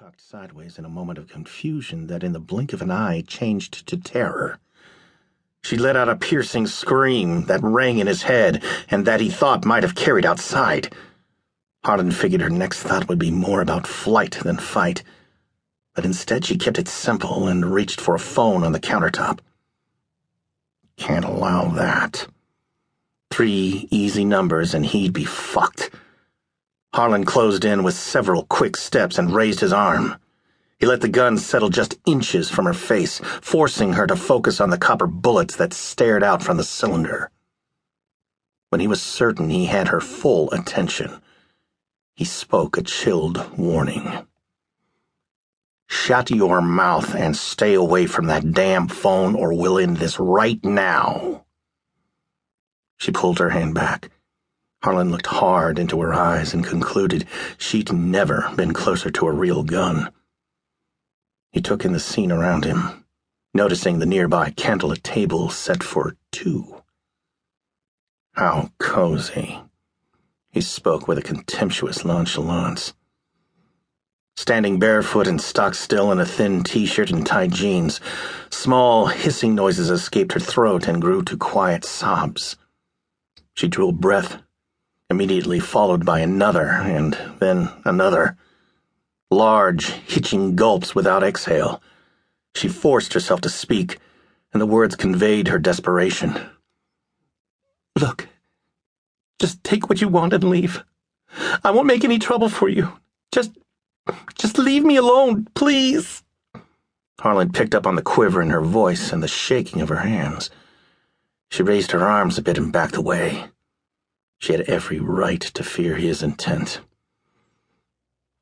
cocked sideways in a moment of confusion that in the blink of an eye changed to terror. She let out a piercing scream that rang in his head and that he thought might have carried outside. Harlan figured her next thought would be more about flight than fight, but instead she kept it simple and reached for a phone on the countertop. Can't allow that. 3 easy numbers and he'd be fucked. Harlan closed in with several quick steps and raised his arm. He let the gun settle just inches from her face, forcing her to focus on the copper bullets that stared out from the cylinder. When he was certain he had her full attention, he spoke a chilled warning. Shut your mouth and stay away from that damn phone or we'll end this right now. She pulled her hand back. Harlan looked hard into her eyes and concluded she'd never been closer to a real gun. He took in the scene around him, noticing the nearby candlelit table set for 2. How cozy. He spoke with a contemptuous nonchalance. Standing barefoot and stock still in a thin t-shirt and tight jeans, small hissing noises escaped her throat and grew to quiet sobs. She drew a breath, immediately followed by another, and then another. Large, hitching gulps without exhale. She forced herself to speak, and the words conveyed her desperation. Look, just take what you want and leave. I won't make any trouble for you. Just leave me alone, please. Harlan picked up on the quiver in her voice and the shaking of her hands. She raised her arms a bit and backed away. She had every right to fear his intent.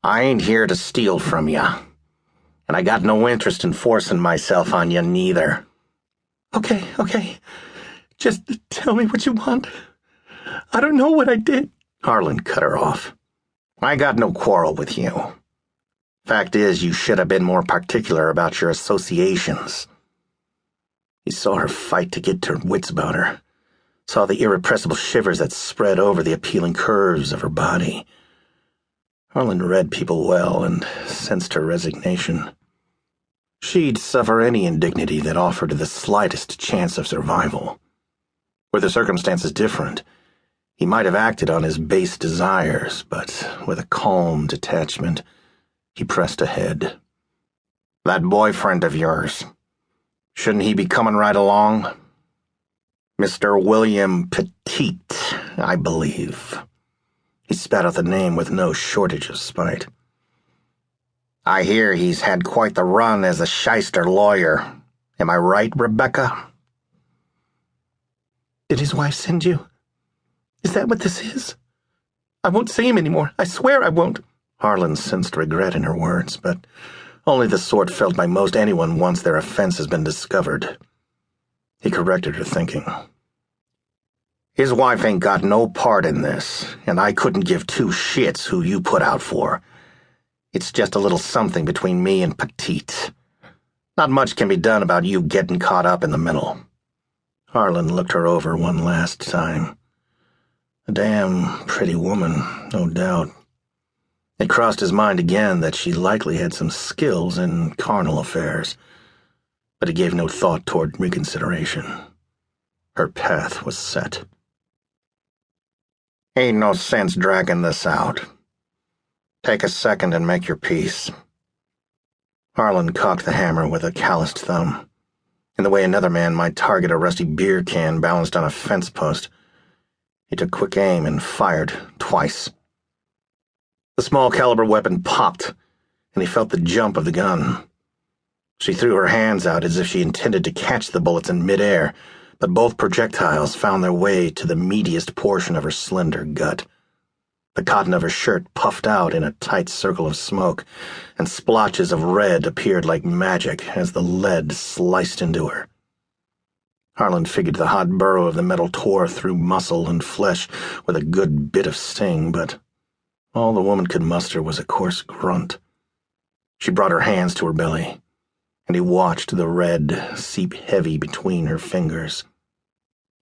I ain't here to steal from ya, and I got no interest in forcing myself on ya neither. Okay. Just tell me what you want. I don't know what I did. Harlan cut her off. I got no quarrel with you. Fact is, you should have been more particular about your associations. He saw her fight to get her wits about her, saw the irrepressible shivers that spread over the appealing curves of her body. Harlan read people well and sensed her resignation. She'd suffer any indignity that offered the slightest chance of survival. Were the circumstances different, he might have acted on his base desires, but with a calm detachment, he pressed ahead. That boyfriend of yours, shouldn't he be coming right along? Mr. William Petite, I believe. He spat out the name with no shortage of spite. I hear he's had quite the run as a shyster lawyer. Am I right, Rebecca? Did his wife send you? Is that what this is? I won't see him anymore. I swear I won't. Harlan sensed regret in her words, but only the sort felt by most anyone once their offense has been discovered. He corrected her thinking. His wife ain't got no part in this, and I couldn't give 2 shits who you put out for. It's just a little something between me and Petite. Not much can be done about you getting caught up in the middle. Harlan looked her over one last time. A damn pretty woman, no doubt. It crossed his mind again that she likely had some skills in carnal affairs, but he gave no thought toward reconsideration. Her path was set. Ain't no sense dragging this out. Take a second and make your peace. Harlan cocked the hammer with a calloused thumb, in the way another man might target a rusty beer can balanced on a fence post. He took quick aim and fired twice. The small-caliber weapon popped, and he felt the jump of the gun. She threw her hands out as if she intended to catch the bullets in midair, but both projectiles found their way to the meatiest portion of her slender gut. The cotton of her shirt puffed out in a tight circle of smoke, and splotches of red appeared like magic as the lead sliced into her. Harlan figured the hot burrow of the metal tore through muscle and flesh with a good bit of sting, but all the woman could muster was a coarse grunt. She brought her hands to her belly, and he watched the red seep heavy between her fingers.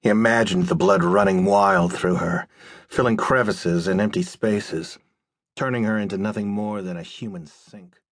He imagined the blood running wild through her, filling crevices and empty spaces, turning her into nothing more than a human sink.